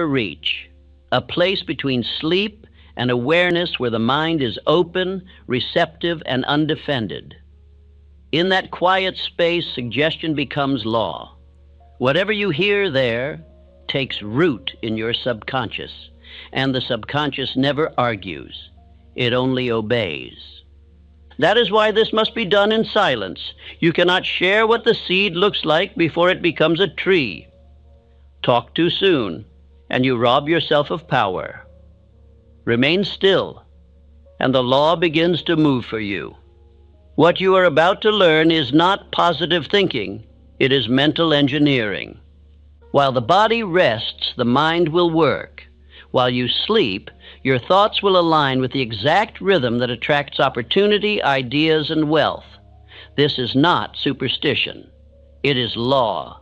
reach, a place between sleep and awareness where the mind is open, receptive, and undefended. In that quiet space, suggestion becomes law. Whatever you hear there takes root in your subconscious, and the subconscious never argues. It only obeys. That is why this must be done in silence. You cannot share what the seed looks like before it becomes a tree. Talk too soon, and you rob yourself of power. Remain still, and the law begins to move for you. What you are about to learn is not positive thinking, it is mental engineering. While the body rests, the mind will work. While you sleep, your thoughts will align with the exact rhythm that attracts opportunity, ideas, and wealth. This is not superstition. It is law.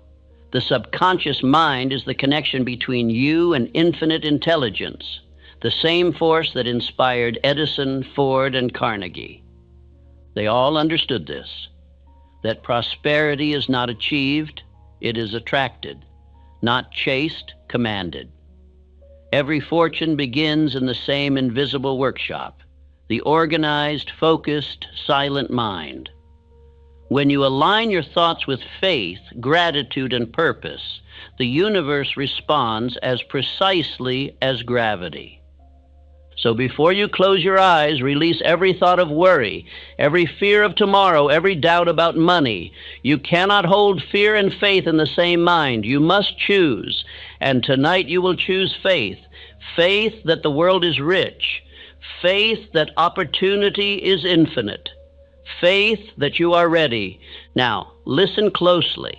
The subconscious mind is the connection between you and infinite intelligence, the same force that inspired Edison, Ford, and Carnegie. They all understood this, that prosperity is not achieved, it is attracted, not chased, commanded. Every fortune begins in the same invisible workshop, the organized, focused, silent mind. When you align your thoughts with faith, gratitude, and purpose, the universe responds as precisely as gravity. So before you close your eyes, release every thought of worry, every fear of tomorrow, every doubt about money. You cannot hold fear and faith in the same mind. You must choose. And tonight you will choose faith. Faith that the world is rich. Faith that opportunity is infinite. Faith that you are ready. Now, listen closely.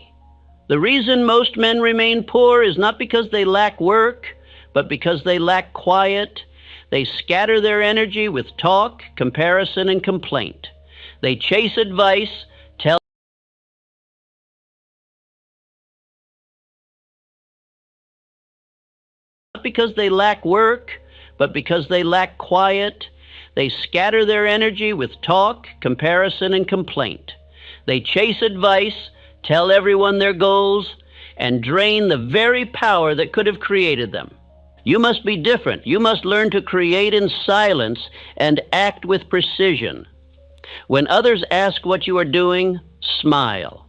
The reason most men remain poor is not because they lack work, but because they lack quiet. They scatter their energy with talk, comparison, and complaint. They chase advice, tell not because they lack work, but because they lack quiet. They scatter their energy with talk, comparison, and complaint. They chase advice, tell everyone their goals, and drain the very power that could have created them. You must be different. You must learn to create in silence and act with precision. When others ask what you are doing, smile.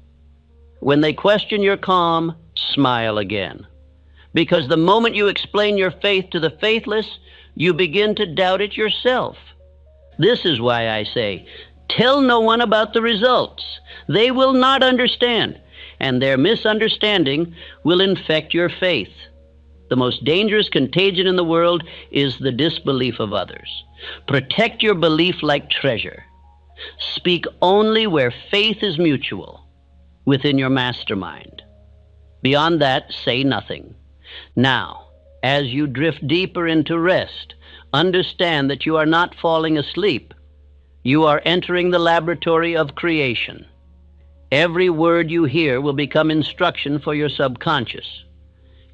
When they question your calm, smile again. Because the moment you explain your faith to the faithless, you begin to doubt it yourself. This is why I say, tell no one about the results. They will not understand, and their misunderstanding will infect your faith. The most dangerous contagion in the world is the disbelief of others. Protect your belief like treasure. Speak only where faith is mutual, within your mastermind. Beyond that, say nothing. Now, as you drift deeper into rest, understand that you are not falling asleep. You are entering the laboratory of creation. Every word you hear will become instruction for your subconscious.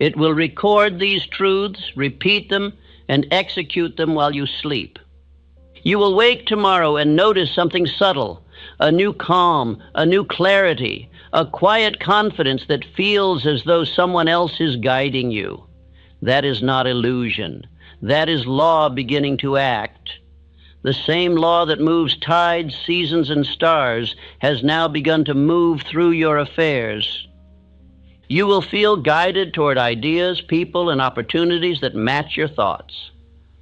It will record these truths, repeat them, and execute them while you sleep. You will wake tomorrow and notice something subtle, a new calm, a new clarity, a quiet confidence that feels as though someone else is guiding you. That is not illusion. That is law beginning to act. The same law that moves tides, seasons, and stars has now begun to move through your affairs. You will feel guided toward ideas, people, and opportunities that match your thoughts.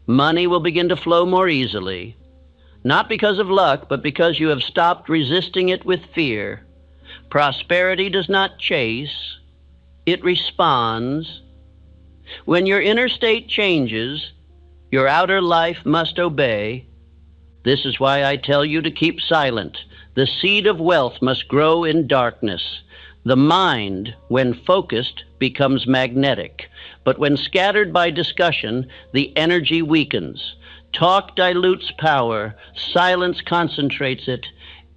Money will begin to flow more easily, not because of luck, but because you have stopped resisting it with fear. Prosperity does not chase, it responds. When your inner state changes, your outer life must obey. This is why I tell you to keep silent. The seed of wealth must grow in darkness. The mind, when focused, becomes magnetic, but when scattered by discussion, the energy weakens. Talk dilutes power, silence concentrates it.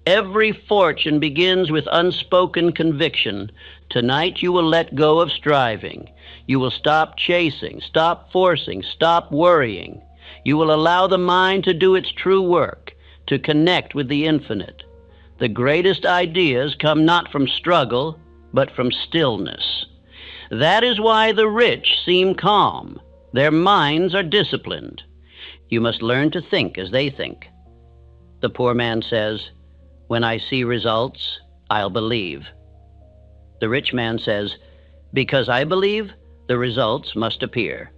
Every fortune begins with unspoken conviction. Tonight you will let go of striving. You will stop chasing, stop forcing, stop worrying. You will allow the mind to do its true work, to connect with the infinite. The greatest ideas come not from struggle, but from stillness. That is why the rich seem calm. Their minds are disciplined. You must learn to think as they think. The poor man says, "When I see results, I'll believe." The rich man says, "Because I believe, the results must appear."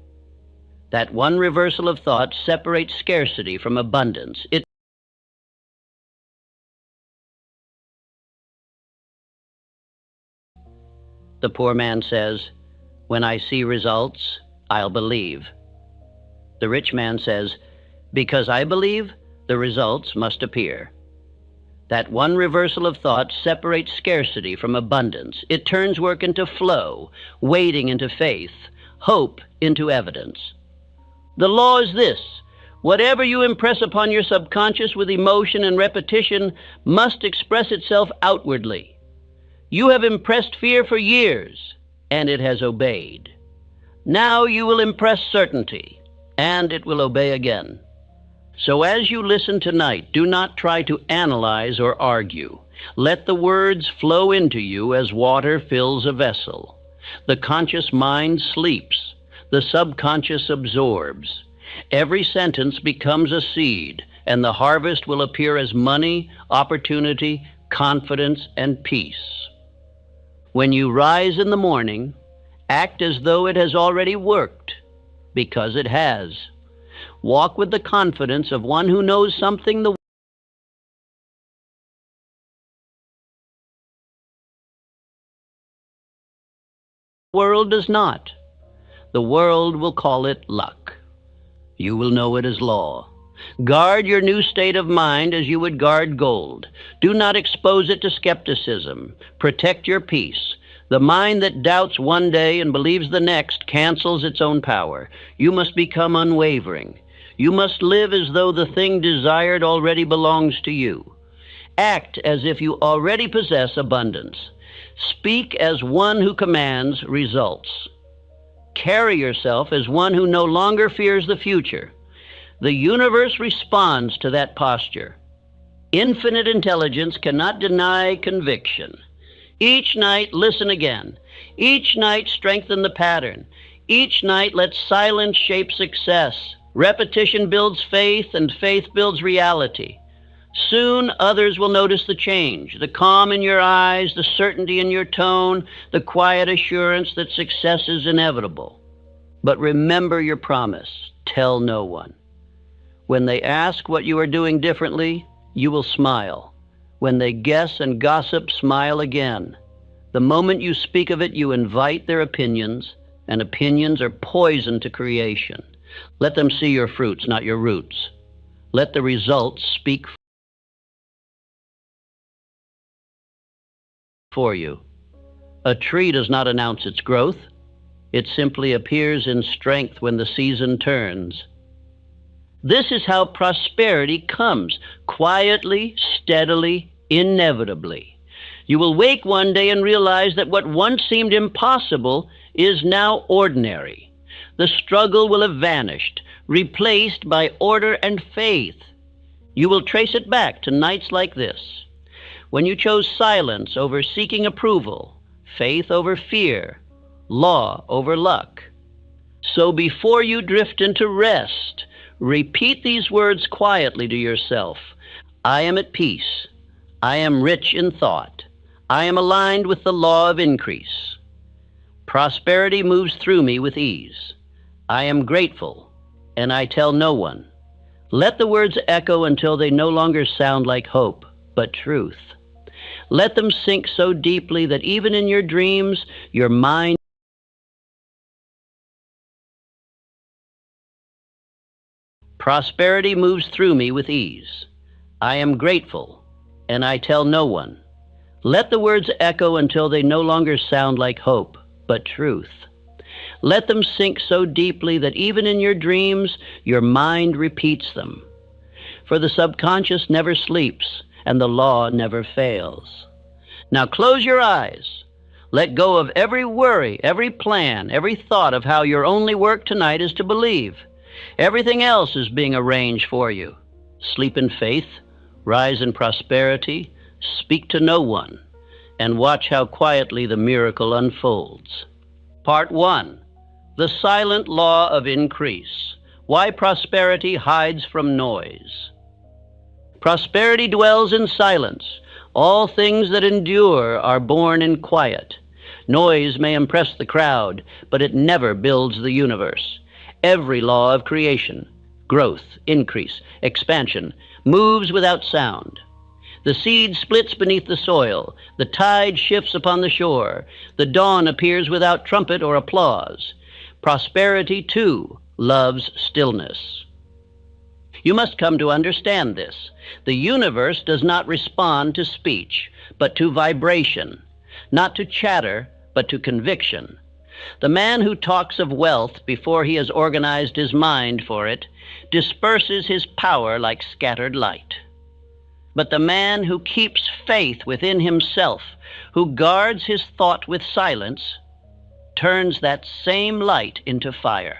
That one reversal of thought separates scarcity from abundance. The poor man says, "When I see results, I'll believe." The rich man says, "Because I believe, the results must appear." That one reversal of thought separates scarcity from abundance. It turns work into flow, waiting into faith, hope into evidence. The law is this: whatever you impress upon your subconscious with emotion and repetition must express itself outwardly. You have impressed fear for years, and it has obeyed. Now you will impress certainty, and it will obey again. So as you listen tonight, do not try to analyze or argue. Let the words flow into you as water fills a vessel. The conscious mind sleeps. The subconscious absorbs. Every sentence becomes a seed, and the harvest will appear as money, opportunity, confidence, and peace. When you rise in the morning, act as though it has already worked, because it has. Walk with the confidence of one who knows something the world does not. The world will call it luck. You will know it as law. Guard your new state of mind as you would guard gold. Do not expose it to skepticism. Protect your peace. The mind that doubts one day and believes the next cancels its own power. You must become unwavering. You must live as though the thing desired already belongs to you. Act as if you already possess abundance. Speak as one who commands results. Carry yourself as one who no longer fears the future. The universe responds to that posture. Infinite intelligence cannot deny conviction. Each night, listen again. Each night, strengthen the pattern. Each night, let silence shape success. Repetition builds faith, and faith builds reality. Soon others will notice the change, the calm in your eyes, the certainty in your tone, the quiet assurance that success is inevitable. But remember your promise. Tell no one. When they ask what you are doing differently, you will smile. When they guess and gossip, smile again. The moment you speak of it, you invite their opinions, and opinions are poison to creation. Let them see your fruits, not your roots. Let the results speak for you. A tree does not announce its growth. It simply appears in strength when the season turns. This is how prosperity comes, quietly, steadily, inevitably. You will wake one day and realize that what once seemed impossible is now ordinary. The struggle will have vanished, replaced by order and faith. You will trace it back to nights like this, when you chose silence over seeking approval, faith over fear, law over luck. So before you drift into rest, repeat these words quietly to yourself. I am at peace. I am rich in thought. I am aligned with the law of increase. Prosperity moves through me with ease. I am grateful, and I tell no one. Let the words echo until they no longer sound like hope, but truth. Let them sink so deeply that even in your dreams, your mind prosperity moves through me with ease. I am grateful, and I tell no one. Let the words echo until they no longer sound like hope, but truth. Let them sink so deeply that even in your dreams, your mind repeats them. For the subconscious never sleeps, and the law never fails. Now close your eyes. Let go of every worry, every plan, every thought of how your only work tonight is to believe. Everything else is being arranged for you. Sleep in faith, rise in prosperity, speak to no one, and watch how quietly the miracle unfolds. Part 1. The Silent Law of Increase. Why prosperity hides from noise. Prosperity dwells in silence. All things that endure are born in quiet. Noise may impress the crowd, but it never builds the universe. Every law of creation, growth, increase, expansion, moves without sound. The seed splits beneath the soil. The tide shifts upon the shore. The dawn appears without trumpet or applause. Prosperity, too, loves stillness. You must come to understand this. The universe does not respond to speech, but to vibration, not to chatter, but to conviction. The man who talks of wealth before he has organized his mind for it disperses his power like scattered light. But the man who keeps faith within himself, who guards his thought with silence, turns that same light into fire.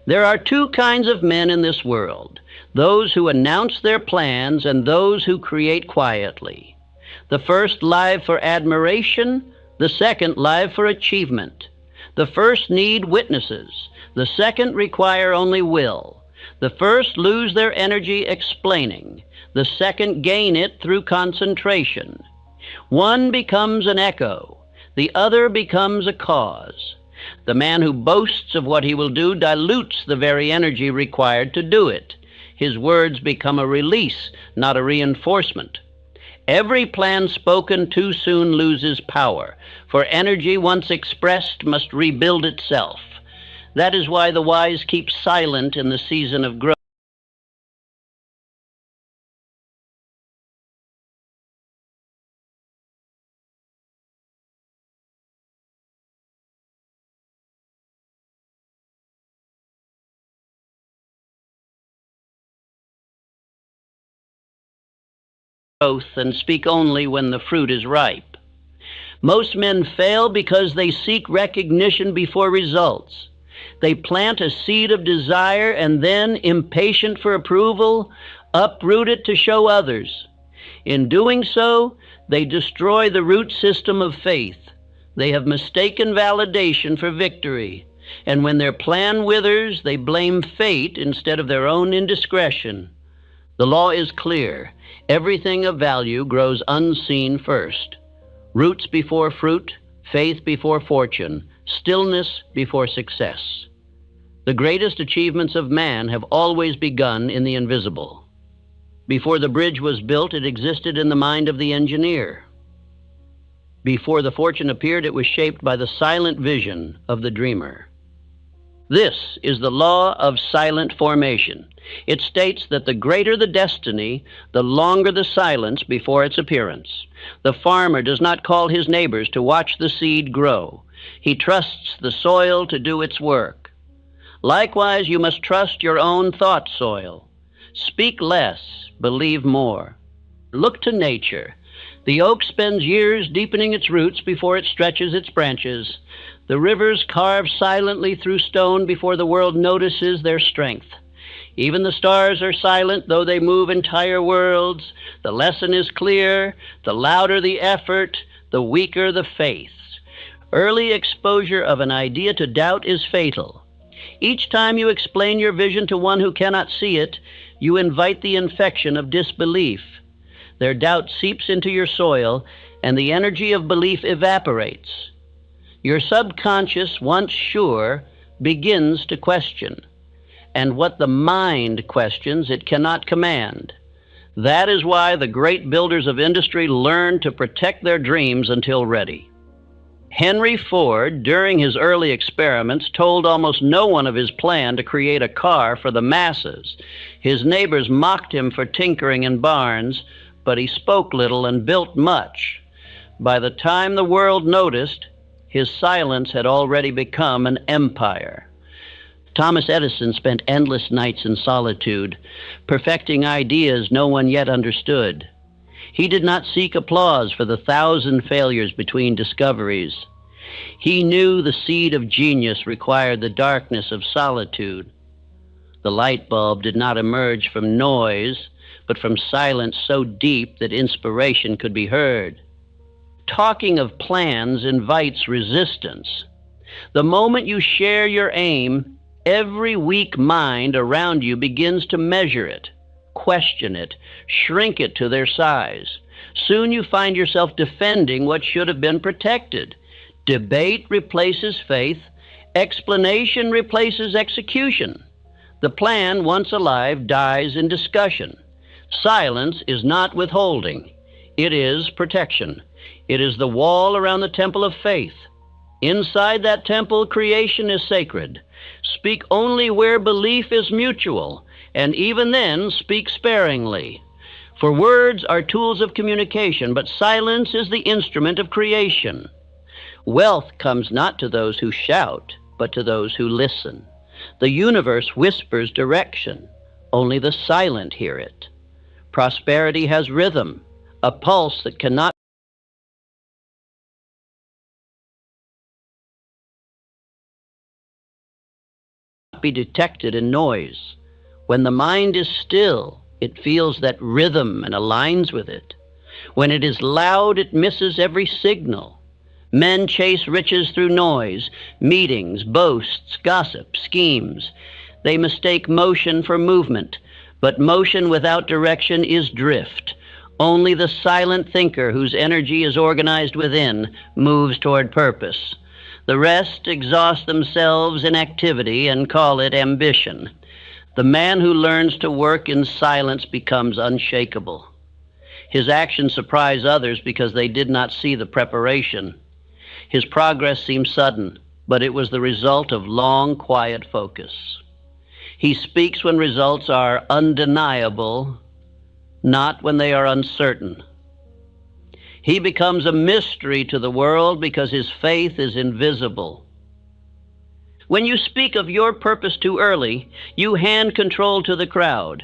There are two kinds of men in this world, those who announce their plans and those who create quietly. The first live for admiration, the second live for achievement. The first need witnesses, the second require only will. The first lose their energy explaining, the second gain it through concentration. One becomes an echo, the other becomes a cause. The man who boasts of what he will do dilutes the very energy required to do it. His words become a release, not a reinforcement. Every plan spoken too soon loses power, for energy once expressed must rebuild itself. That is why the wise keep silent in the season of growth. And speak only when the fruit is ripe. Most men fail because they seek recognition before results. They plant a seed of desire and then, impatient for approval, uproot it to show others. In doing so, they destroy the root system of faith. They have mistaken validation for victory, and when their plan withers, they blame fate instead of their own indiscretion. The law is clear. Everything of value grows unseen first. Roots before fruit, faith before fortune, stillness before success. The greatest achievements of man have always begun in the invisible. Before the bridge was built, it existed in the mind of the engineer. Before the fortune appeared, it was shaped by the silent vision of the dreamer. This is the law of silent formation. It states that the greater the destiny, the longer the silence before its appearance. The farmer does not call his neighbors to watch the seed grow. He trusts the soil to do its work. Likewise, you must trust your own thought soil. Speak less, believe more. Look to nature. The oak spends years deepening its roots before it stretches its branches. The rivers carve silently through stone before the world notices their strength. Even the stars are silent, though they move entire worlds. The lesson is clear. The louder the effort, the weaker the faith. Early exposure of an idea to doubt is fatal. Each time you explain your vision to one who cannot see it, you invite the infection of disbelief. Their doubt seeps into your soil, and the energy of belief evaporates. Your subconscious, once sure, begins to question. And what the mind questions, it cannot command. That is why the great builders of industry learn to protect their dreams until ready. Henry Ford, during his early experiments, told almost no one of his plan to create a car for the masses. His neighbors mocked him for tinkering in barns, but he spoke little and built much. By the time the world noticed, his silence had already become an empire. Thomas Edison spent endless nights in solitude, perfecting ideas no one yet understood. He did not seek applause for the 1,000 failures between discoveries. He knew the seed of genius required the darkness of solitude. The light bulb did not emerge from noise, but from silence so deep that inspiration could be heard. Talking of plans invites resistance. The moment you share your aim, every weak mind around you begins to measure it, question it, shrink it to their size. Soon you find yourself defending what should have been protected. Debate replaces faith. Explanation replaces execution. The plan, once alive, dies in discussion. Silence is not withholding. It is protection. It is the wall around the temple of faith. Inside that temple, creation is sacred. Speak only where belief is mutual, and even then speak sparingly. For words are tools of communication, but silence is the instrument of creation. Wealth comes not to those who shout, but to those who listen. The universe whispers direction. Only the silent hear it. Prosperity has rhythm, a pulse that cannot be detected in noise. When the mind is still, it feels that rhythm and aligns with it. When it is loud, it misses every signal. Men chase riches through noise, meetings, boasts, gossip, schemes. They mistake motion for movement, but motion without direction is drift. Only the silent thinker whose energy is organized within moves toward purpose. The rest exhaust themselves in activity and call it ambition. The man who learns to work in silence becomes unshakable. His actions surprise others because they did not see the preparation. His progress seems sudden, but it was the result of long, quiet focus. He speaks when results are undeniable, not when they are uncertain. He becomes a mystery to the world because his faith is invisible. When you speak of your purpose too early, you hand control to the crowd.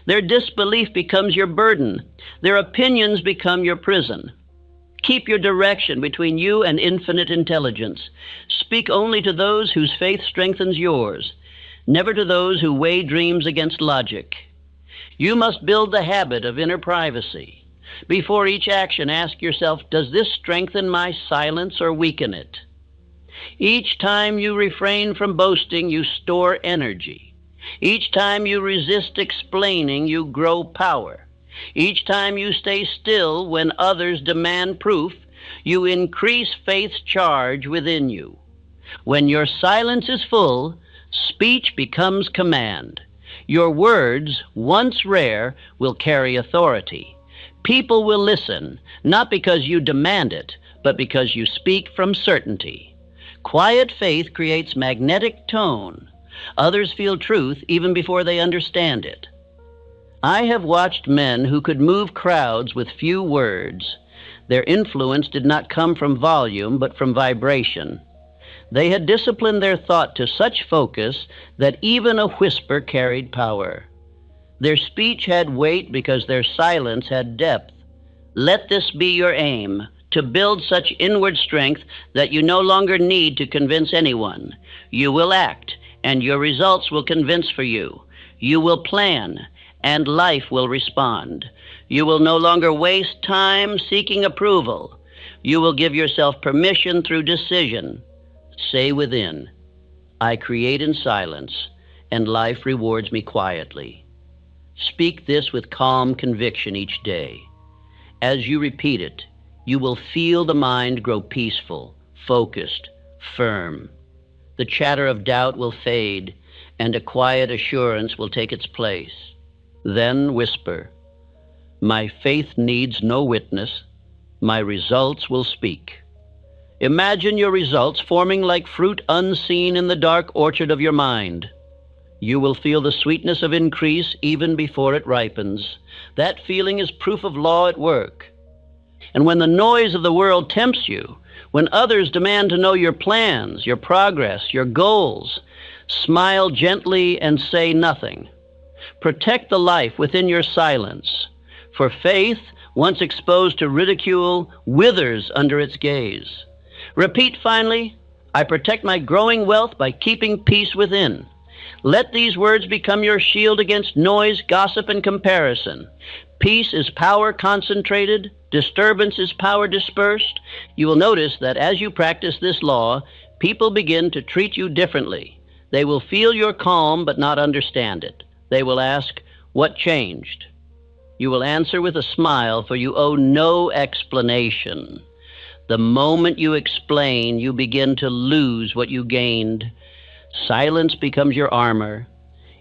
Their disbelief becomes your burden. Their opinions become your prison. Keep your direction between you and infinite intelligence. Speak only to those whose faith strengthens yours, never to those who weigh dreams against logic. You must build the habit of inner privacy. Before each action, ask yourself, does this strengthen my silence or weaken it? Each time you refrain from boasting, you store energy. Each time you resist explaining, you grow power. Each time you stay still when others demand proof, you increase faith's charge within you. When your silence is full, speech becomes command. Your words, once rare, will carry authority. People will listen, not because you demand it, but because you speak from certainty. Quiet faith creates magnetic tone. Others feel truth even before they understand it. I have watched men who could move crowds with few words. Their influence did not come from volume, but from vibration. They had disciplined their thought to such focus that even a whisper carried power. Their speech had weight because their silence had depth. Let this be your aim, to build such inward strength that you no longer need to convince anyone. You will act, and your results will convince for you. You will plan, and life will respond. You will no longer waste time seeking approval. You will give yourself permission through decision. Say within, I create in silence, and life rewards me quietly. Speak this with calm conviction each day. As you repeat it, you will feel the mind grow peaceful, focused, firm. The chatter of doubt will fade, and a quiet assurance will take its place. Then whisper, my faith needs no witness. My results will speak. Imagine your results forming like fruit unseen in the dark orchard of your mind. You will feel the sweetness of increase even before it ripens. That feeling is proof of law at work. And when the noise of the world tempts you, when others demand to know your plans, your progress, your goals, smile gently and say nothing. Protect the life within your silence, for faith, once exposed to ridicule, withers under its gaze. Repeat finally, I protect my growing wealth by keeping peace within. Let these words become your shield against noise, gossip, and comparison. Peace is power concentrated. Disturbance is power dispersed. You will notice that as you practice this law, People begin to treat you differently. They will feel your calm but not understand it. They will ask, "What changed?" You will answer with a smile, for you owe no explanation. The moment you explain, you begin to lose what you gained. Silence becomes your armor.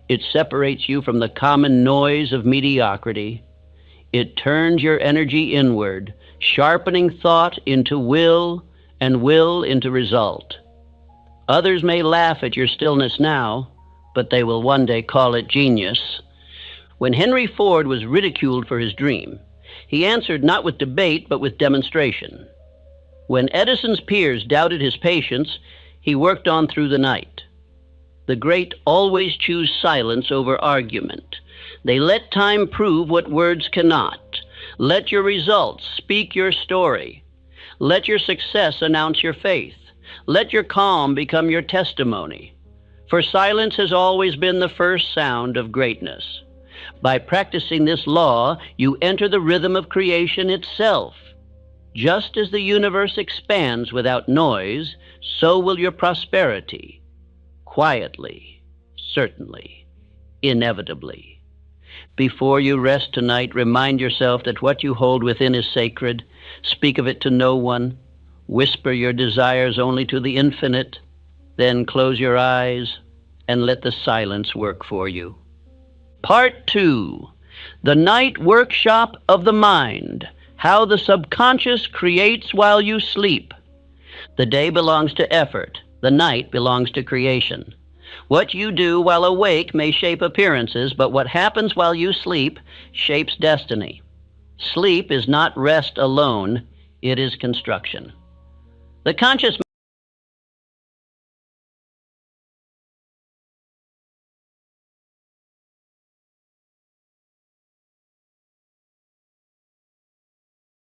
It separates you from the common noise of mediocrity. It turns your energy inward, sharpening thought into will and will into result. Others may laugh at your stillness now, but they will one day call it genius. When Henry Ford was ridiculed for his dream, he answered not with debate but with demonstration. When Edison's peers doubted his patience, he worked on through the night. The great always choose silence over argument. They let time prove what words cannot. Let your results speak your story. Let your success announce your faith. Let your calm become your testimony. For silence has always been the first sound of greatness. By practicing this law, you enter the rhythm of creation itself. Just as the universe expands without noise, so will your prosperity. Quietly, certainly, inevitably. Before you rest tonight, remind yourself that what you hold within is sacred. Speak of it to no one. Whisper your desires only to the infinite. Then close your eyes and let the silence work for you. Part 2. The Night Workshop of the Mind. How the subconscious creates while you sleep. The day belongs to effort. The night belongs to creation. What you do while awake may shape appearances, but what happens while you sleep shapes destiny. Sleep is not rest alone, it is construction. The conscious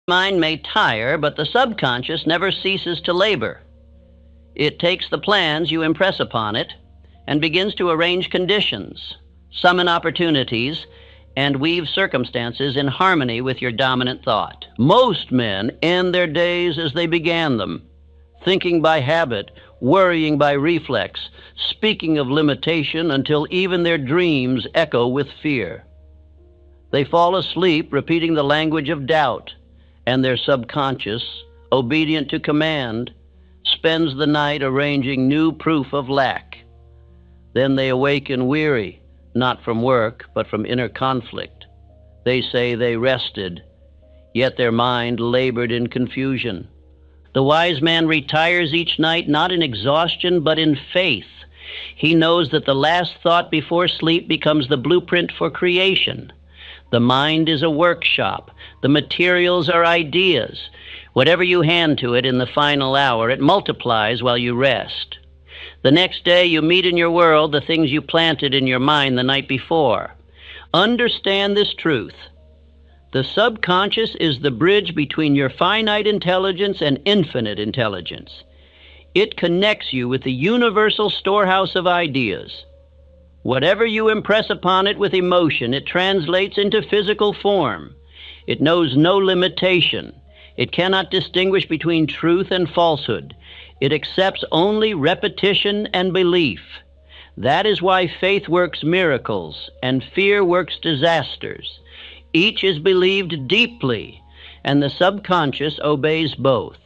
mind may tire, but the subconscious never ceases to labor. It takes the plans you impress upon it and begins to arrange conditions, summon opportunities, and weave circumstances in harmony with your dominant thought. Most men end their days as they began them, thinking by habit, worrying by reflex, speaking of limitation until even their dreams echo with fear. They fall asleep repeating the language of doubt, and their subconscious, obedient to command, spends the night arranging new proof of lack. Then they awaken weary, not from work, but from inner conflict. They say they rested, yet their mind labored in confusion. The wise man retires each night not in exhaustion, but in faith. He knows that the last thought before sleep becomes the blueprint for creation. The mind is a workshop. The materials are ideas. Whatever you hand to it in the final hour, it multiplies while you rest. The next day you meet in your world the things you planted in your mind the night before. Understand this truth. The subconscious is the bridge between your finite intelligence and infinite intelligence. It connects you with the universal storehouse of ideas. Whatever you impress upon it with emotion, it translates into physical form. It knows no limitation. It cannot distinguish between truth and falsehood. It accepts only repetition and belief. That is why faith works miracles and fear works disasters. Each is believed deeply, and the subconscious obeys both.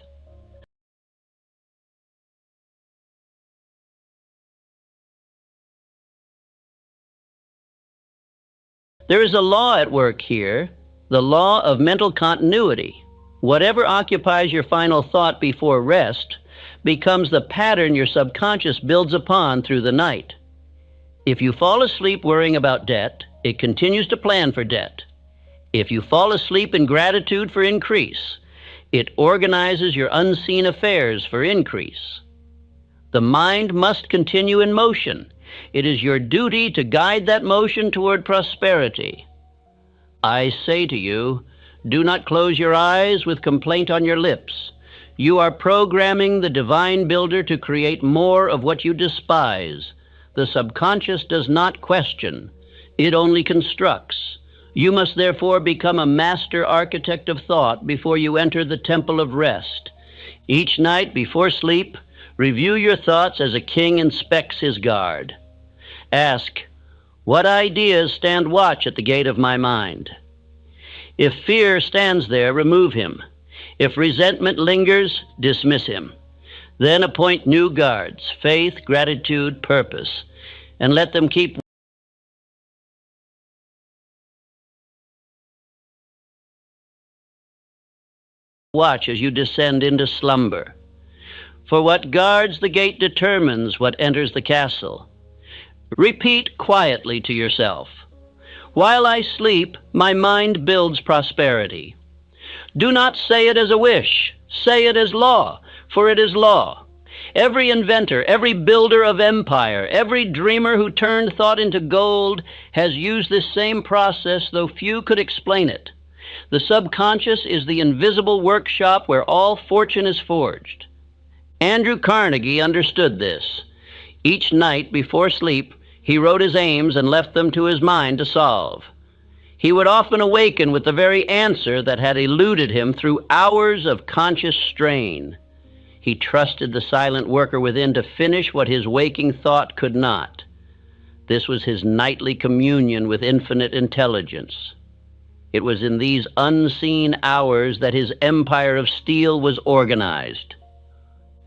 There is a law at work here, the law of mental continuity. Whatever occupies your final thought before rest becomes the pattern your subconscious builds upon through the night. If you fall asleep worrying about debt, it continues to plan for debt. If you fall asleep in gratitude for increase, it organizes your unseen affairs for increase. The mind must continue in motion. It is your duty to guide that motion toward prosperity. I say to you, do not close your eyes with complaint on your lips. You are programming the divine builder to create more of what you despise. The subconscious does not question. It only constructs. You must therefore become a master architect of thought before you enter the temple of rest. Each night before sleep, Review your thoughts as a king inspects his guard. Ask, what ideas stand watch at the gate of my mind? If fear stands there, remove him. If resentment lingers, dismiss him. Then appoint new guards, faith, gratitude, purpose, and let them keep watch as you descend into slumber. For what guards the gate determines what enters the castle. Repeat quietly to yourself, while I sleep, my mind builds prosperity. Do not say it as a wish, say it as law, for it is law. Every inventor, every builder of empire, every dreamer who turned thought into gold has used this same process, though few could explain it. The subconscious is the invisible workshop where all fortune is forged. Andrew Carnegie understood this. Each night before sleep, he wrote his aims and left them to his mind to solve. He would often awaken with the very answer that had eluded him through hours of conscious strain. He trusted the silent worker within to finish what his waking thought could not. This was his nightly communion with infinite intelligence. It was in these unseen hours that his empire of steel was organized.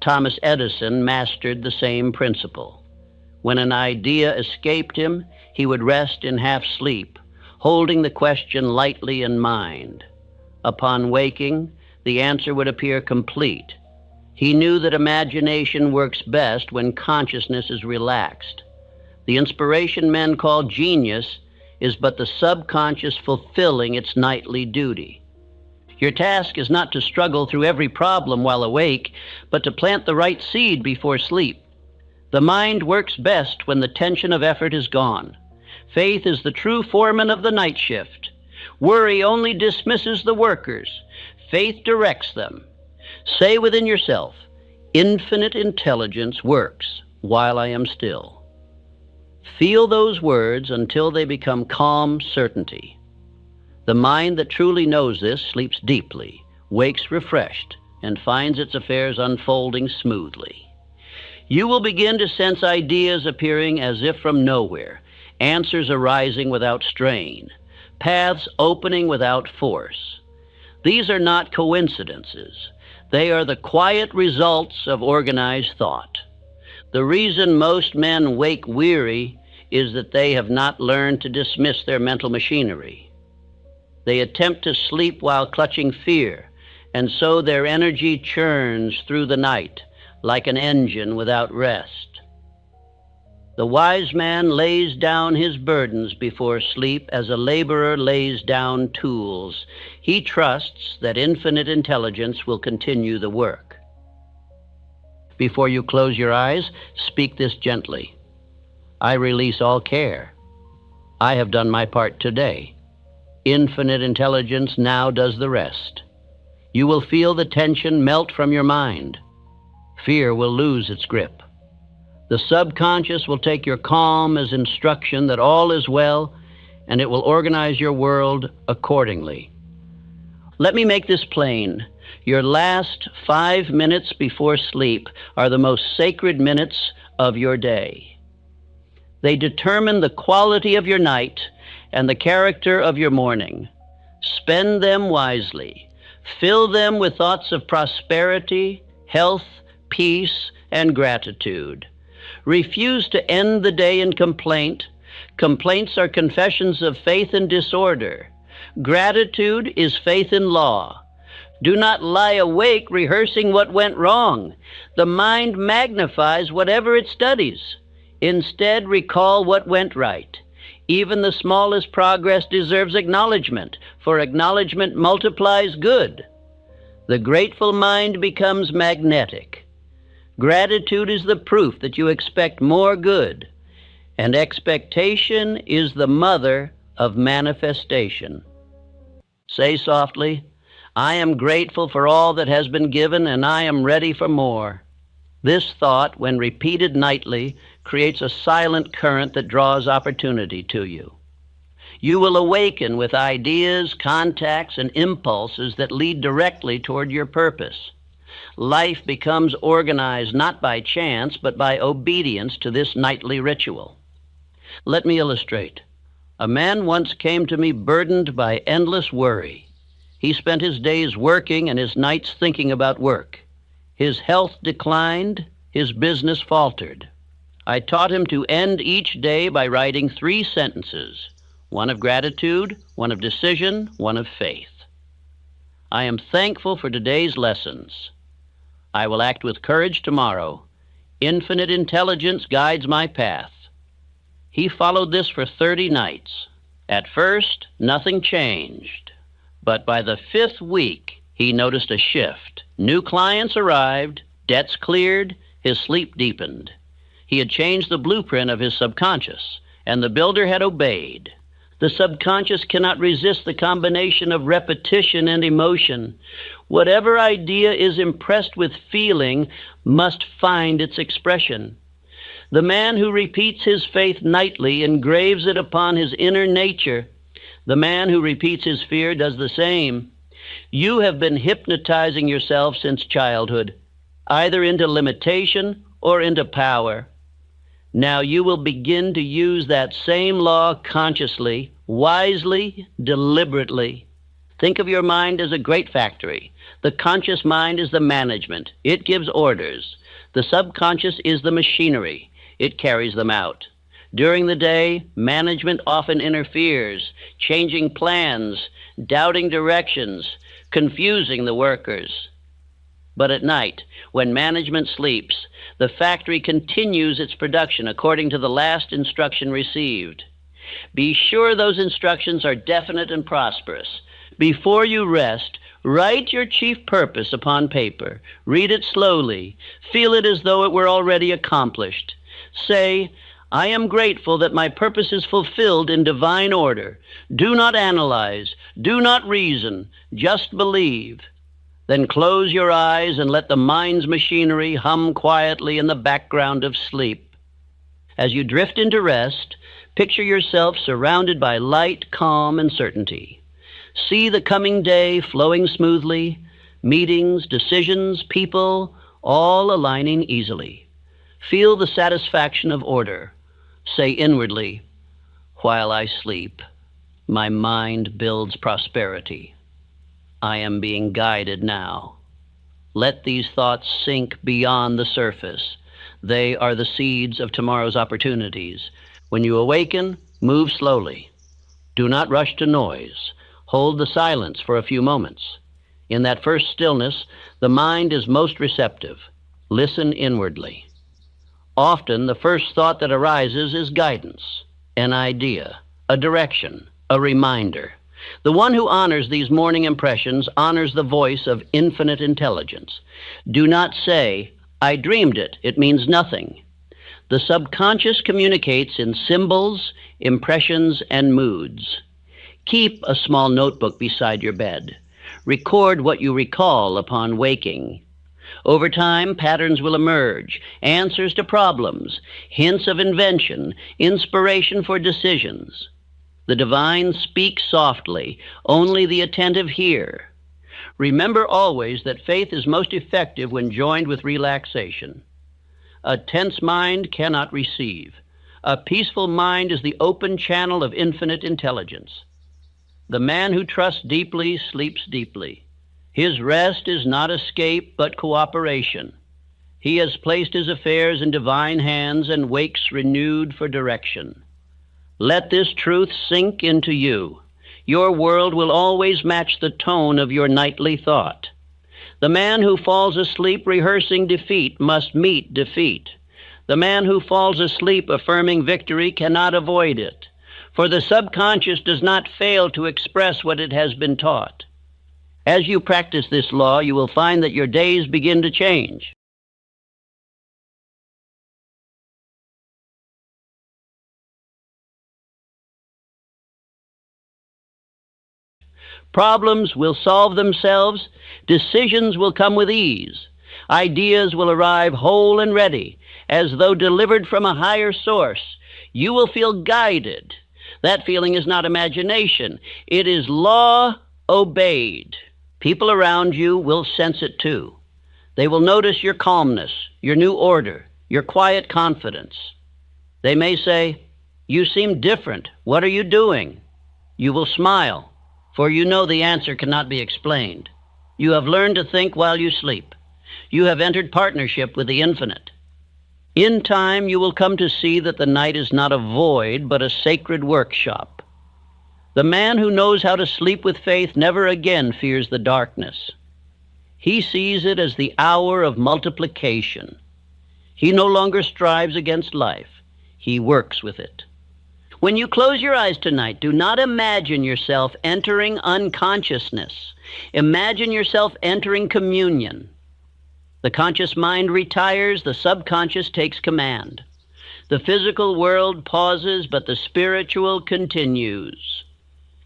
Thomas Edison mastered the same principle. When an idea escaped him, he would rest in half sleep, holding the question lightly in mind. Upon waking, the answer would appear complete. He knew that imagination works best when consciousness is relaxed. The inspiration men call genius is but the subconscious fulfilling its nightly duty. Your task is not to struggle through every problem while awake, but to plant the right seed before sleep. The mind works best when the tension of effort is gone. Faith is the true foreman of the night shift. Worry only dismisses the workers. Faith directs them. Say within yourself, infinite intelligence works while I am still. Feel those words until they become calm certainty. The mind that truly knows this sleeps deeply, wakes refreshed, and finds its affairs unfolding smoothly. You will begin to sense ideas appearing as if from nowhere, answers arising without strain, paths opening without force. These are not coincidences. They are the quiet results of organized thought. The reason most men wake weary is that they have not learned to dismiss their mental machinery. They attempt to sleep while clutching fear, and so their energy churns through the night like an engine without rest. The wise man lays down his burdens before sleep as a laborer lays down tools. He trusts that infinite intelligence will continue the work. Before you close your eyes, speak this gently. I release all care. I have done my part today. Infinite intelligence now does the rest. You will feel the tension melt from your mind. Fear will lose its grip. The subconscious will take your calm as instruction that all is well, and it will organize your world accordingly. Let me make this plain. Your last 5 minutes before sleep are the most sacred minutes of your day. They determine the quality of your night and the character of your morning. Spend them wisely. Fill them with thoughts of prosperity, health, peace, and gratitude. Refuse to end the day in complaint. Complaints are confessions of faith in disorder. Gratitude is faith in law. Do not lie awake rehearsing what went wrong. The mind magnifies whatever it studies. Instead, recall what went right. Even the smallest progress deserves acknowledgement, for acknowledgement multiplies good. The grateful mind becomes magnetic. Gratitude is the proof that you expect more good, and expectation is the mother of manifestation. Say softly, I am grateful for all that has been given, and I am ready for more. This thought, when repeated nightly, creates a silent current that draws opportunity to you. You will awaken with ideas, contacts, and impulses that lead directly toward your purpose. Life becomes organized not by chance, but by obedience to this nightly ritual. Let me illustrate. A man once came to me burdened by endless worry. He spent his days working and his nights thinking about work. His health declined, his business faltered. I taught him to end each day by writing 3 sentences, one of gratitude, one of decision, one of faith. I am thankful for today's lessons. I will act with courage tomorrow. Infinite intelligence guides my path. He followed this for 30 nights. At first, nothing changed. But by the 5th week, he noticed a shift. New clients arrived, debts cleared, his sleep deepened. He had changed the blueprint of his subconscious, and the builder had obeyed. The subconscious cannot resist the combination of repetition and emotion. Whatever idea is impressed with feeling must find its expression. The man who repeats his faith nightly engraves it upon his inner nature. The man who repeats his fear does the same. You have been hypnotizing yourself since childhood, either into limitation or into power. Now you will begin to use that same law consciously, wisely, deliberately. Think of your mind as a great factory. The conscious mind is the management. It gives orders. The subconscious is the machinery. It carries them out. During the day, management often interferes, changing plans, doubting directions, confusing the workers. But at night, when management sleeps, the factory continues its production according to the last instruction received. Be sure those instructions are definite and prosperous. Before you rest, write your chief purpose upon paper. Read it slowly. Feel it as though it were already accomplished. Say, I am grateful that my purpose is fulfilled in divine order. Do not analyze. Do not reason. Just believe. Then close your eyes and let the mind's machinery hum quietly in the background of sleep. As you drift into rest, picture yourself surrounded by light, calm, and certainty. See the coming day flowing smoothly, meetings, decisions, people, all aligning easily. Feel the satisfaction of order. Say inwardly, while I sleep, my mind builds prosperity. I am being guided now. Let these thoughts sink beyond the surface. They are the seeds of tomorrow's opportunities. When you awaken, move slowly. Do not rush to noise. Hold the silence for a few moments. In that first stillness, the mind is most receptive. Listen inwardly. Often, the first thought that arises is guidance, an idea, a direction, a reminder. The one who honors these morning impressions honors the voice of infinite intelligence. Do not say, I dreamed it. It means nothing. The subconscious communicates in symbols, impressions, and moods. Keep a small notebook beside your bed. Record what you recall upon waking. Over time, patterns will emerge, answers to problems, hints of invention, inspiration for decisions. The divine speaks softly, only the attentive hear. Remember always that faith is most effective when joined with relaxation. A tense mind cannot receive. A peaceful mind is the open channel of infinite intelligence. The man who trusts deeply sleeps deeply. His rest is not escape, but cooperation. He has placed his affairs in divine hands and wakes renewed for direction. Let this truth sink into you. Your world will always match the tone of your nightly thought. The man who falls asleep rehearsing defeat must meet defeat. The man who falls asleep affirming victory cannot avoid it, for the subconscious does not fail to express what it has been taught. As you practice this law, you will find that your days begin to change. Problems will solve themselves. Decisions will come with ease. Ideas will arrive whole and ready, as though delivered from a higher source. You will feel guided. That feeling is not imagination. It is law obeyed. People around you will sense it too. They will notice your calmness, your new order, your quiet confidence. They may say, "You seem different. What are you doing?" You will smile, for you know the answer cannot be explained. You have learned to think while you sleep. You have entered partnership with the infinite. In time, you will come to see that the night is not a void, but a sacred workshop. The man who knows how to sleep with faith never again fears the darkness. He sees it as the hour of multiplication. He no longer strives against life. He works with it. When you close your eyes tonight, do not imagine yourself entering unconsciousness. Imagine yourself entering communion. The conscious mind retires, the subconscious takes command. The physical world pauses, but the spiritual continues.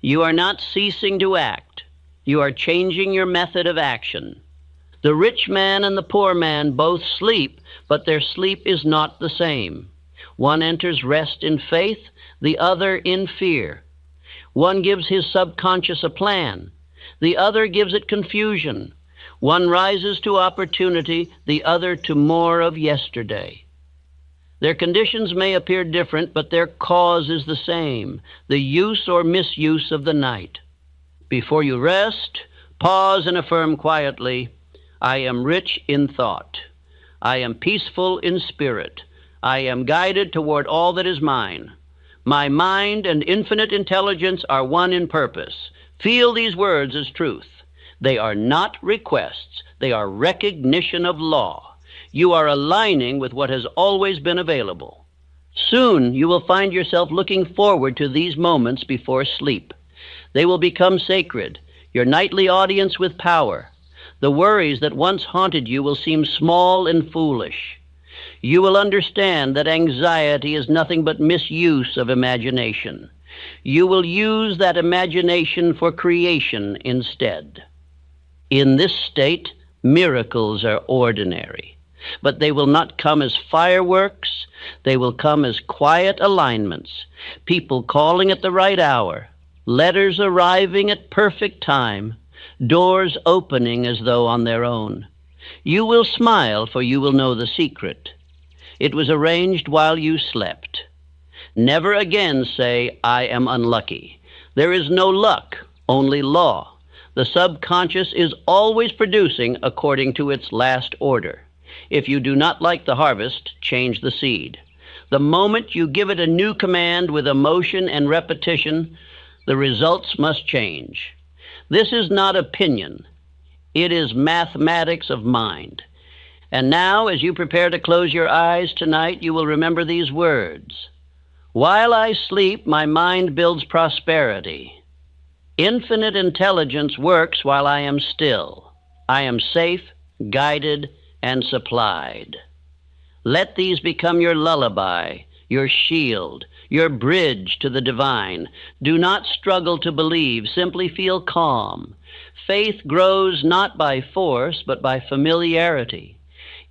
You are not ceasing to act. You are changing your method of action. The rich man and the poor man both sleep, but their sleep is not the same. One enters rest in faith, the other in fear. One gives his subconscious a plan, the other gives it confusion. One rises to opportunity, the other to more of yesterday. Their conditions may appear different, but their cause is the same, the use or misuse of the night. Before you rest, pause and affirm quietly, "I am rich in thought. I am peaceful in spirit. I am guided toward all that is mine. My mind and infinite intelligence are one in purpose." Feel these words as truth. They are not requests. They are recognition of law. You are aligning with what has always been available. Soon you will find yourself looking forward to these moments before sleep. They will become sacred, your nightly audience with power. The worries that once haunted you will seem small and foolish. You will understand that anxiety is nothing but misuse of imagination. You will use that imagination for creation instead. In this state, miracles are ordinary, but they will not come as fireworks. They will come as quiet alignments, people calling at the right hour, letters arriving at perfect time, doors opening as though on their own. You will smile, for you will know the secret. It was arranged while you slept. Never again say, "I am unlucky." There is no luck, only law. The subconscious is always producing according to its last order. If you do not like the harvest, change the seed. The moment you give it a new command with emotion and repetition, the results must change. This is not opinion. It is mathematics of mind. And now, as you prepare to close your eyes tonight, you will remember these words. While I sleep, my mind builds prosperity. Infinite intelligence works while I am still. I am safe, guided, and supplied. Let these become your lullaby, your shield, your bridge to the divine. Do not struggle to believe, simply feel calm. Faith grows not by force, but by familiarity.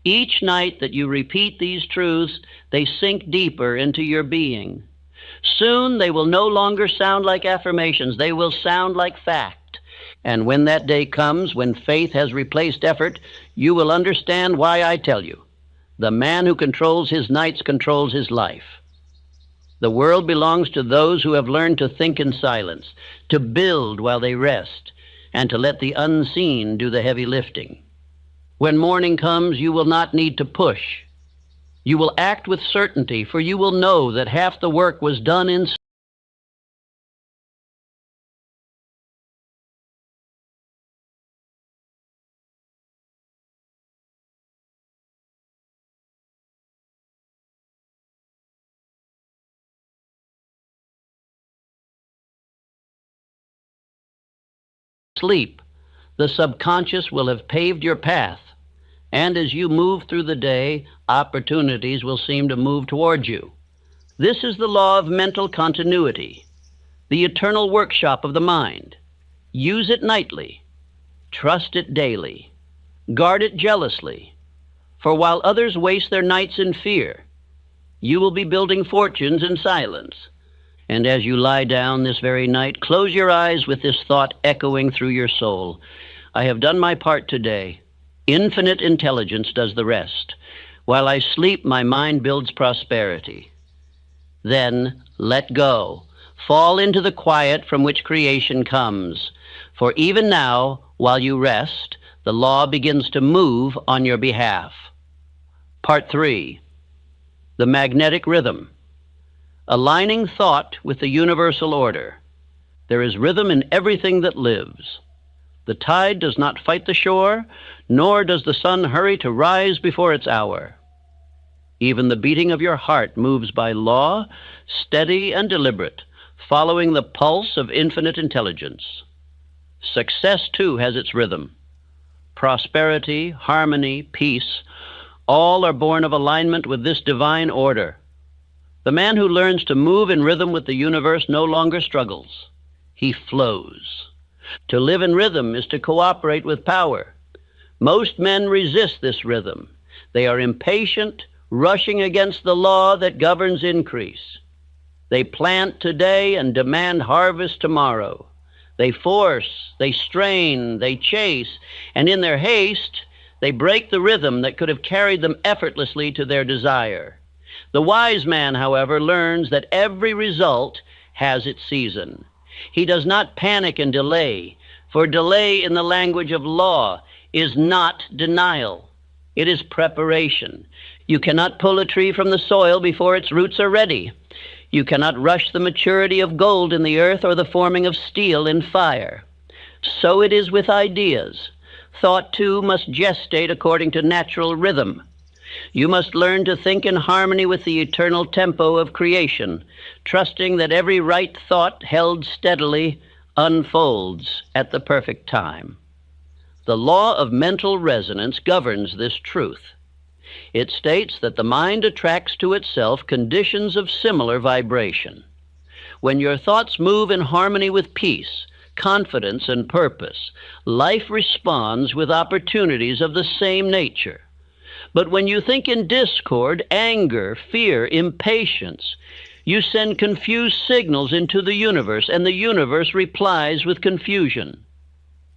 Each night that you repeat these truths, they sink deeper into your being. Soon they will no longer sound like affirmations, they will sound like fact. And when that day comes, when faith has replaced effort, you will understand why I tell you. The man who controls his nights controls his life. The world belongs to those who have learned to think in silence, to build while they rest, and to let the unseen do the heavy lifting. When morning comes, you will not need to push. You will act with certainty, for you will know that half the work was done in sleep. The subconscious will have paved your path, and as you move through the day, opportunities will seem to move toward you. This is the law of mental continuity, the eternal workshop of the mind. Use it nightly. Trust it daily. Guard it jealously. For while others waste their nights in fear, you will be building fortunes in silence. And as you lie down this very night, close your eyes with this thought echoing through your soul. I have done my part today. Infinite intelligence does the rest. While I sleep, my mind builds prosperity. Then let go. Fall into the quiet from which creation comes. For even now, while you rest, the law begins to move on your behalf. Part 3. The magnetic rhythm. Aligning thought with the universal order. There is rhythm in everything that lives. The tide does not fight the shore, nor does the sun hurry to rise before its hour. Even the beating of your heart moves by law, steady and deliberate, following the pulse of infinite intelligence. Success, too, has its rhythm. Prosperity, harmony, peace, all are born of alignment with this divine order. The man who learns to move in rhythm with the universe no longer struggles. He flows. To live in rhythm is to cooperate with power. Most men resist this rhythm. They are impatient, rushing against the law that governs increase. They plant today and demand harvest tomorrow. They force, they strain, they chase, and in their haste, they break the rhythm that could have carried them effortlessly to their desire. The wise man, however, learns that every result has its season. He does not panic and delay, for delay in the language of law is not denial. It is preparation. You cannot pull a tree from the soil before its roots are ready. You cannot rush the maturity of gold in the earth or the forming of steel in fire. So it is with ideas. Thought, too, must gestate according to natural rhythm. You must learn to think in harmony with the eternal tempo of creation, trusting that every right thought held steadily unfolds at the perfect time. The law of mental resonance governs this truth. It states that the mind attracts to itself conditions of similar vibration. When your thoughts move in harmony with peace, confidence, and purpose, life responds with opportunities of the same nature. But when you think in discord, anger, fear, impatience, you send confused signals into the universe, and the universe replies with confusion.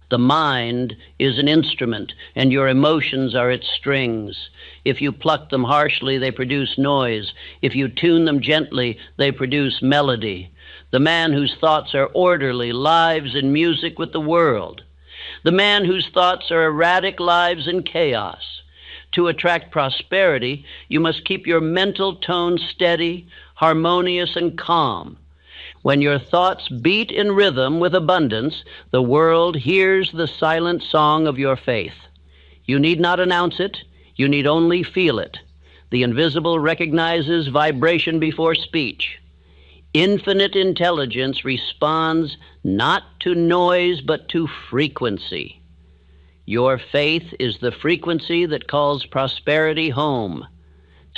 The mind is an instrument, and your emotions are its strings. If you pluck them harshly, they produce noise. If you tune them gently, they produce melody. The man whose thoughts are orderly lives in music with the world. The man whose thoughts are erratic lives in chaos. To attract prosperity, you must keep your mental tone steady, harmonious, and calm. When your thoughts beat in rhythm with abundance, the world hears the silent song of your faith. You need not announce it, you need only feel it. The invisible recognizes vibration before speech. Infinite intelligence responds not to noise, but to frequency. Your faith is the frequency that calls prosperity home.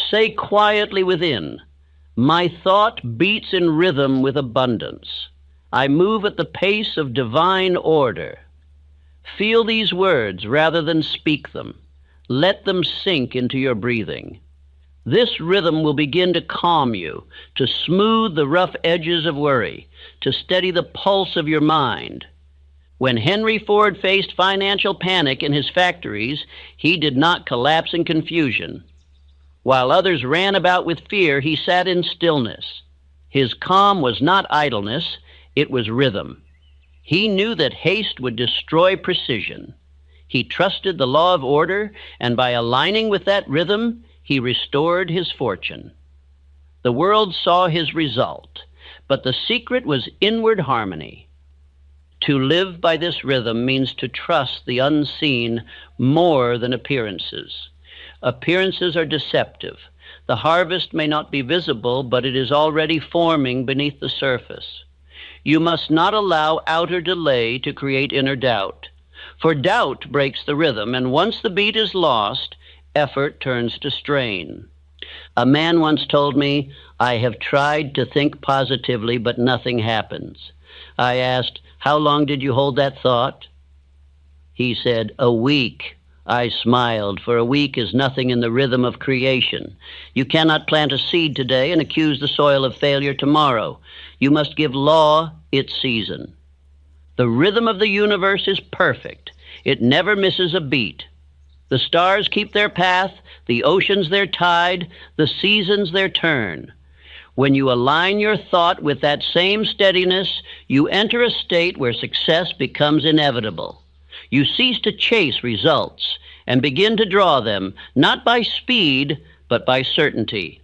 Say quietly within, "My thought beats in rhythm with abundance. I move at the pace of divine order." Feel these words rather than speak them. Let them sink into your breathing. This rhythm will begin to calm you, to smooth the rough edges of worry, to steady the pulse of your mind. When Henry Ford faced financial panic in his factories, he did not collapse in confusion. While others ran about with fear, he sat in stillness. His calm was not idleness, it was rhythm. He knew that haste would destroy precision. He trusted the law of order, and by aligning with that rhythm, he restored his fortune. The world saw his result, but the secret was inward harmony. To live by this rhythm means to trust the unseen more than appearances. Appearances are deceptive. The harvest may not be visible, but it is already forming beneath the surface. You must not allow outer delay to create inner doubt, for doubt breaks the rhythm, and once the beat is lost, effort turns to strain. A man once told me, "I have tried to think positively, but nothing happens." I asked, "How long did you hold that thought?" He said, "A week." I smiled, for a week is nothing in the rhythm of creation. You cannot plant a seed today and accuse the soil of failure tomorrow. You must give law its season. The rhythm of the universe is perfect. It never misses a beat. The stars keep their path, the oceans their tide, the seasons their turn. When you align your thought with that same steadiness, you enter a state where success becomes inevitable. You cease to chase results and begin to draw them, not by speed, but by certainty.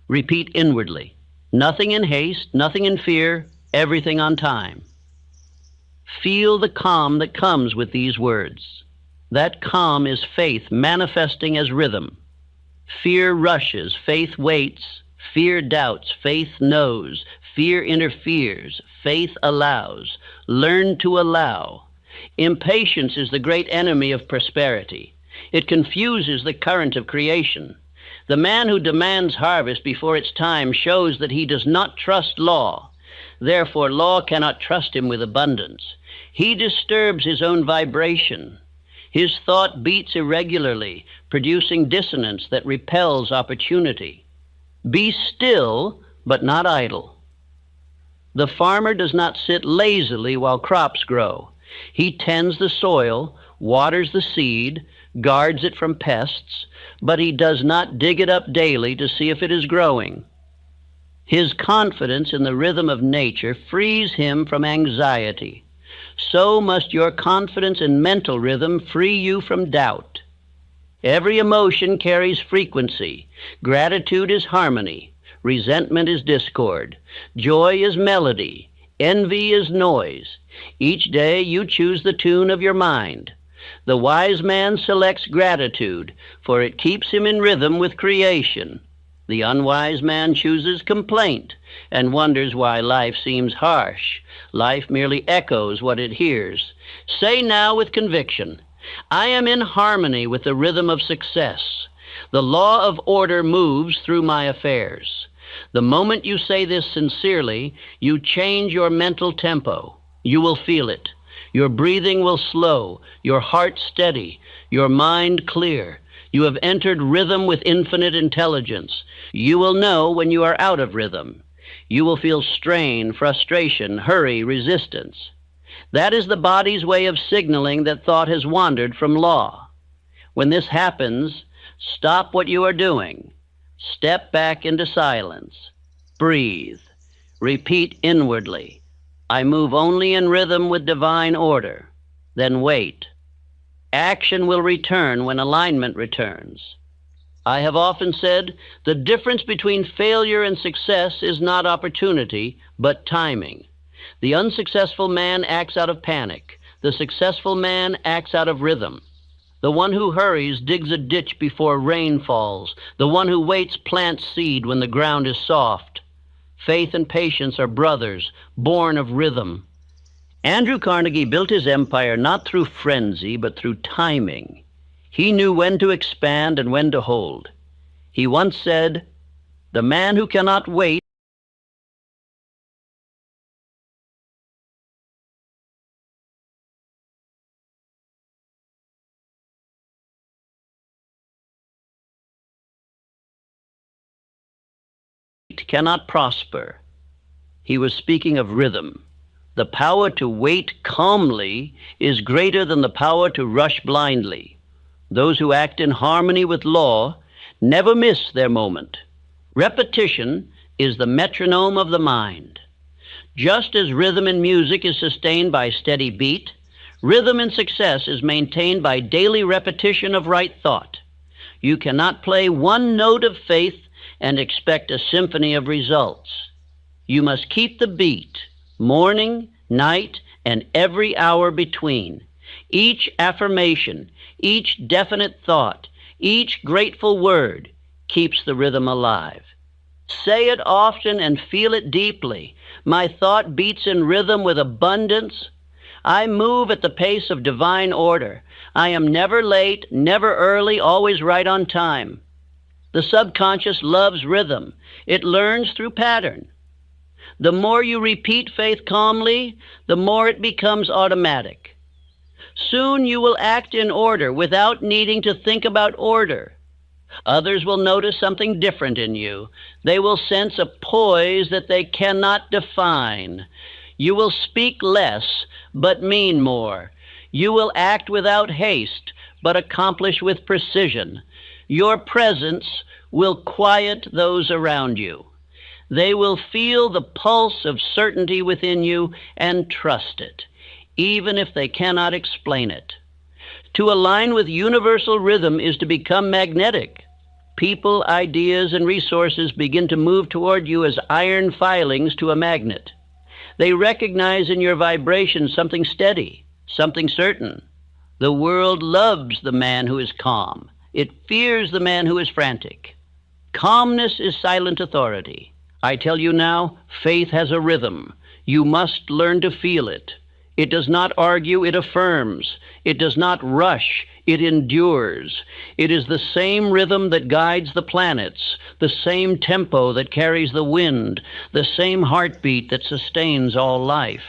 Repeat inwardly. Nothing in haste, nothing in fear, everything on time. Feel the calm that comes with these words. That calm is faith manifesting as rhythm. Fear rushes, faith waits. Fear doubts, faith knows. Fear interferes, faith allows. Learn to allow. Impatience is the great enemy of prosperity. It confuses the current of creation. The man who demands harvest before its time shows that he does not trust law. Therefore, law cannot trust him with abundance. He disturbs his own vibration. His thought beats irregularly, producing dissonance that repels opportunity. Be still, but not idle. The farmer does not sit lazily while crops grow. He tends the soil, waters the seed, guards it from pests, but he does not dig it up daily to see if it is growing. His confidence in the rhythm of nature frees him from anxiety. So must your confidence in mental rhythm free you from doubt. Every emotion carries frequency. Gratitude is harmony. Resentment is discord. Joy is melody. Envy is noise. Each day you choose the tune of your mind. The wise man selects gratitude, for it keeps him in rhythm with creation. The unwise man chooses complaint and wonders why life seems harsh. Life merely echoes what it hears. Say now with conviction, I am in harmony with the rhythm of success. The law of order moves through my affairs. The moment you say this sincerely, you change your mental tempo. You will feel it. Your breathing will slow, your heart steady, your mind clear. You have entered rhythm with infinite intelligence. You will know when you are out of rhythm. You will feel strain, frustration, hurry, resistance. That is the body's way of signaling that thought has wandered from law. When this happens, stop what you are doing. Step back into silence. Breathe. Repeat inwardly, I move only in rhythm with divine order. Then wait. Action will return when alignment returns. I have often said, the difference between failure and success is not opportunity, but timing. The unsuccessful man acts out of panic. The successful man acts out of rhythm. The one who hurries digs a ditch before rain falls. The one who waits plants seed when the ground is soft. Faith and patience are brothers, born of rhythm. Andrew Carnegie built his empire not through frenzy, but through timing. He knew when to expand and when to hold. He once said, "The man who cannot wait cannot prosper." He was speaking of rhythm. The power to wait calmly is greater than the power to rush blindly. Those who act in harmony with law never miss their moment. Repetition is the metronome of the mind. Just as rhythm in music is sustained by steady beat, rhythm in success is maintained by daily repetition of right thought. You cannot play one note of faith and expect a symphony of results. You must keep the beat, morning, night, and every hour between. Each affirmation, each definite thought, each grateful word keeps the rhythm alive. Say it often and feel it deeply. My thought beats in rhythm with abundance. I move at the pace of divine order. I am never late, never early, always right on time. The subconscious loves rhythm. It learns through pattern. The more you repeat faith calmly, the more it becomes automatic. Soon you will act in order without needing to think about order. Others will notice something different in you. They will sense a poise that they cannot define. You will speak less, but mean more. You will act without haste, but accomplish with precision. Your presence will quiet those around you. They will feel the pulse of certainty within you and trust it, even if they cannot explain it. To align with universal rhythm is to become magnetic. People, ideas, and resources begin to move toward you as iron filings to a magnet. They recognize in your vibration something steady, something certain. The world loves the man who is calm. It fears the man who is frantic. Calmness is silent authority. I tell you now, faith has a rhythm. You must learn to feel it. It does not argue, it affirms. It does not rush, it endures. It is the same rhythm that guides the planets, the same tempo that carries the wind, the same heartbeat that sustains all life.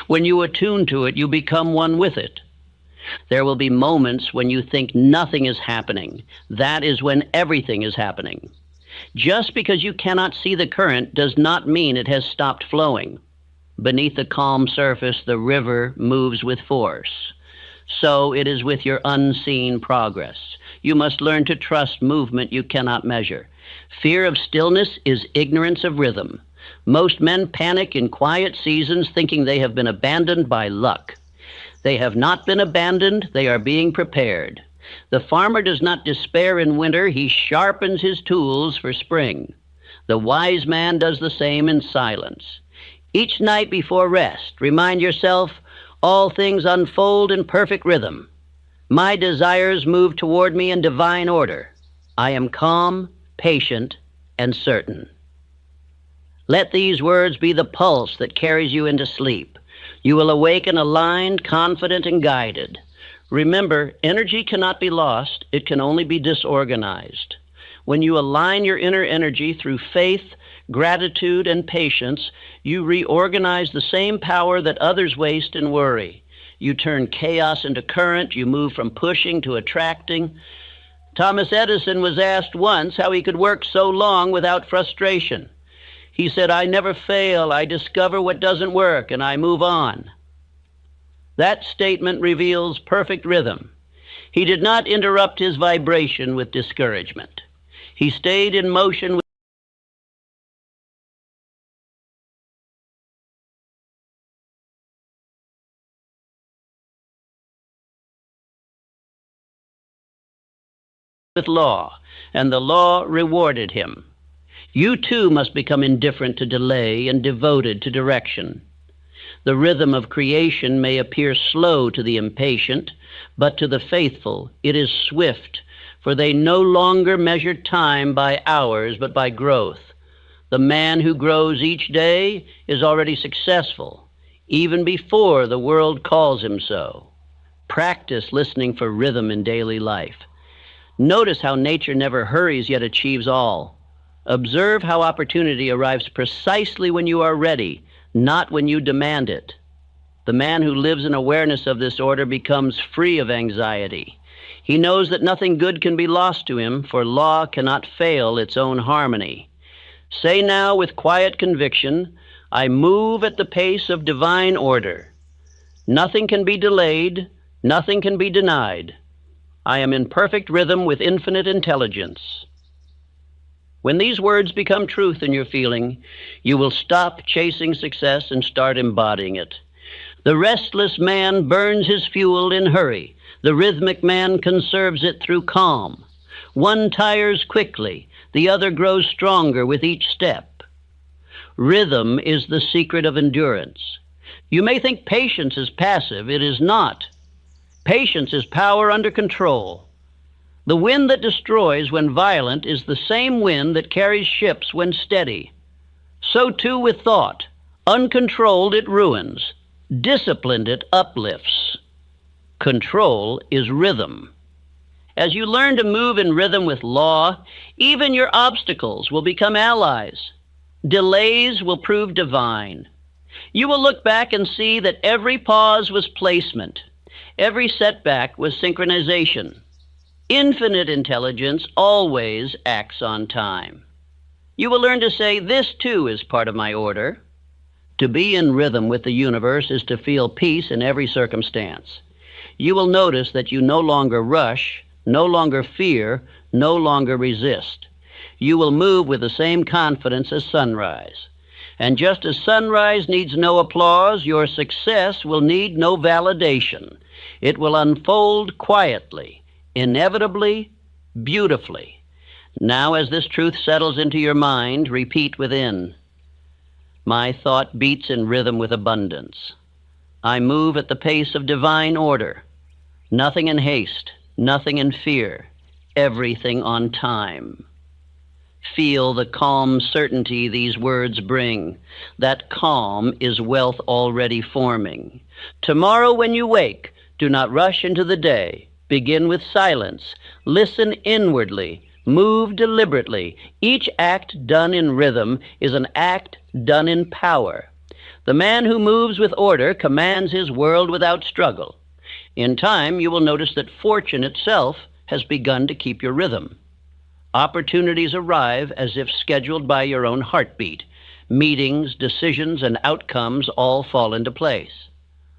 When you attune to it, you become one with it. There will be moments when you think nothing is happening. That is when everything is happening. Just because you cannot see the current does not mean it has stopped flowing. Beneath the calm surface, the river moves with force. So it is with your unseen progress. You must learn to trust movement you cannot measure. Fear of stillness is ignorance of rhythm. Most men panic in quiet seasons thinking they have been abandoned by luck. They have not been abandoned, they are being prepared. The farmer does not despair in winter, he sharpens his tools for spring. The wise man does the same in silence. Each night before rest, remind yourself, all things unfold in perfect rhythm. My desires move toward me in divine order. I am calm, patient, and certain. Let these words be the pulse that carries you into sleep. You will awaken aligned, confident, and guided. Remember, energy cannot be lost, it can only be disorganized. When you align your inner energy through faith, gratitude, and patience, you reorganize the same power that others waste in worry. You turn chaos into current, you move from pushing to attracting. Thomas Edison was asked once how he could work so long without frustration. He said, "I never fail, I discover what doesn't work, and I move on." That statement reveals perfect rhythm. He did not interrupt his vibration with discouragement. He stayed in motion with law, and the law rewarded him. You too must become indifferent to delay and devoted to direction. The rhythm of creation may appear slow to the impatient, but to the faithful it is swift, for they no longer measure time by hours, but by growth. The man who grows each day is already successful, even before the world calls him so. Practice listening for rhythm in daily life. Notice how nature never hurries yet achieves all. Observe how opportunity arrives precisely when you are ready, not when you demand it. The man who lives in awareness of this order becomes free of anxiety. He knows that nothing good can be lost to him, for law cannot fail its own harmony. Say now with quiet conviction, I move at the pace of divine order. Nothing can be delayed, nothing can be denied. I am in perfect rhythm with infinite intelligence. When these words become truth in your feeling, you will stop chasing success and start embodying it. The restless man burns his fuel in hurry. The rhythmic man conserves it through calm. One tires quickly, the other grows stronger with each step. Rhythm is the secret of endurance. You may think patience is passive. It is not. Patience is power under control. The wind that destroys when violent is the same wind that carries ships when steady. So too with thought. Uncontrolled, it ruins. Disciplined, it uplifts. Control is rhythm. As you learn to move in rhythm with law, even your obstacles will become allies. Delays will prove divine. You will look back and see that every pause was placement. Every setback was synchronization. Infinite intelligence always acts on time. You will learn to say, this too is part of my order. To be in rhythm with the universe is to feel peace in every circumstance. You will notice that you no longer rush, no longer fear, no longer resist. You will move with the same confidence as sunrise. And just as sunrise needs no applause, your success will need no validation. It will unfold quietly, inevitably, beautifully. Now, as this truth settles into your mind, repeat within. My thought beats in rhythm with abundance. I move at the pace of divine order. Nothing in haste, nothing in fear, everything on time. Feel the calm certainty these words bring. That calm is wealth already forming. Tomorrow when you wake, do not rush into the day. Begin with silence. Listen inwardly. Move deliberately. Each act done in rhythm is an act done in power. The man who moves with order commands his world without struggle. In time, you will notice that fortune itself has begun to keep your rhythm. Opportunities arrive as if scheduled by your own heartbeat. Meetings, decisions, and outcomes all fall into place.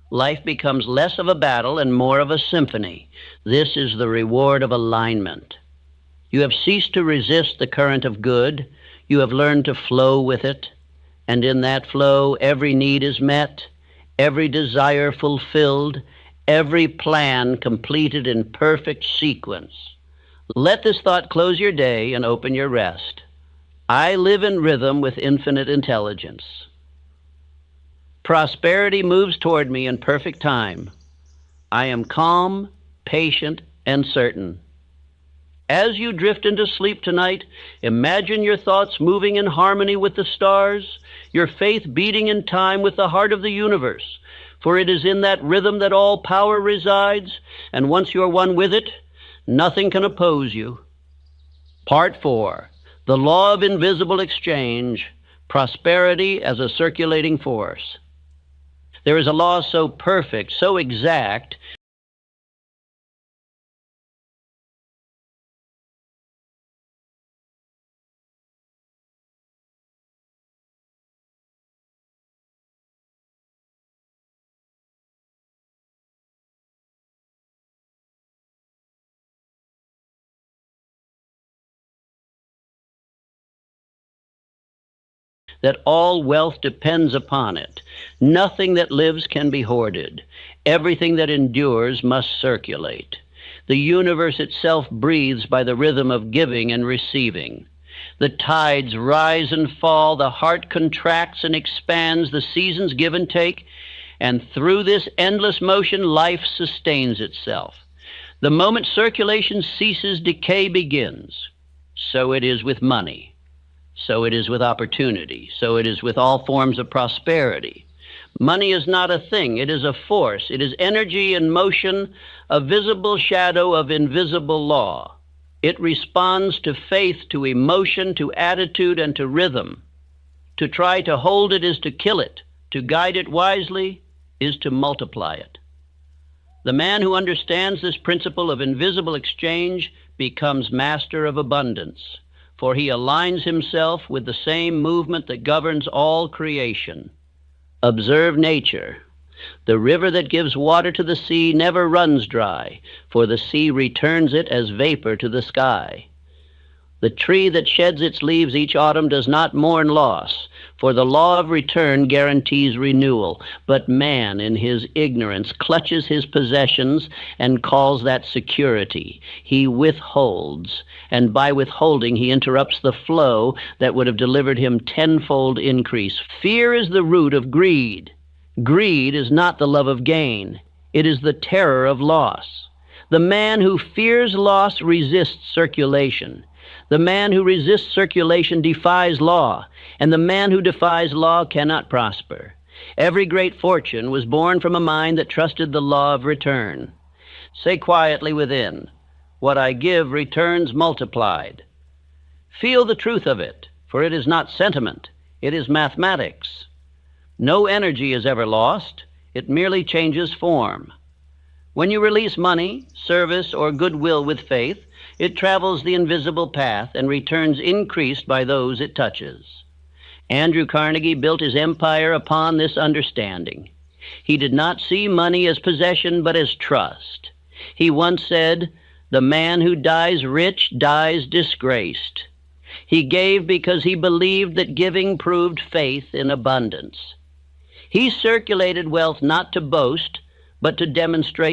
Life becomes less of a battle and more of a symphony. This is the reward of alignment. You have ceased to resist the current of good. You have learned to flow with it. And in that flow, every need is met, every desire fulfilled, every plan completed in perfect sequence. Let this thought close your day and open your rest. I live in rhythm with infinite intelligence. Prosperity moves toward me in perfect time. I am calm, patient, and certain. As you drift into sleep tonight, imagine your thoughts moving in harmony with the stars, your faith beating in time with the heart of the universe. For it is in that rhythm that all power resides, and once you're one with it, nothing can oppose you. Part 4. The Law of Invisible Exchange, Prosperity as a Circulating Force. There is a law so perfect, so exact, that all wealth depends upon it. Nothing that lives can be hoarded. Everything that endures must circulate. The universe itself breathes by the rhythm of giving and receiving. The tides rise and fall, the heart contracts and expands, the seasons give and take, and through this endless motion, life sustains itself. The moment circulation ceases, decay begins. So it is with money. So it is with opportunity. So it is with all forms of prosperity. Money is not a thing. It is a force. It is energy in motion, a visible shadow of invisible law. It responds to faith, to emotion, to attitude, and to rhythm. To try to hold it is to kill it. To guide it wisely is to multiply it. The man who understands this principle of invisible exchange becomes master of abundance, for he aligns himself with the same movement that governs all creation. Observe nature. The river that gives water to the sea never runs dry, for the sea returns it as vapor to the sky. The tree that sheds its leaves each autumn does not mourn loss, for the law of return guarantees renewal. But man, in his ignorance, clutches his possessions and calls that security. He withholds, and by withholding he interrupts the flow that would have delivered him tenfold increase. Fear is the root of greed. Greed is not the love of gain. It is the terror of loss. The man who fears loss resists circulation. The man who resists circulation defies law, and the man who defies law cannot prosper. Every great fortune was born from a mind that trusted the law of return. Say quietly within, what I give returns multiplied. Feel the truth of it, for it is not sentiment, it is mathematics. No energy is ever lost, it merely changes form. When you release money, service, or goodwill with faith, it travels the invisible path and returns increased by those it touches. Andrew Carnegie built his empire upon this understanding. He did not see money as possession, but as trust. He once said, "The man who dies rich dies disgraced." He gave because he believed that giving proved faith in abundance. He circulated wealth not to boast, but to demonstrate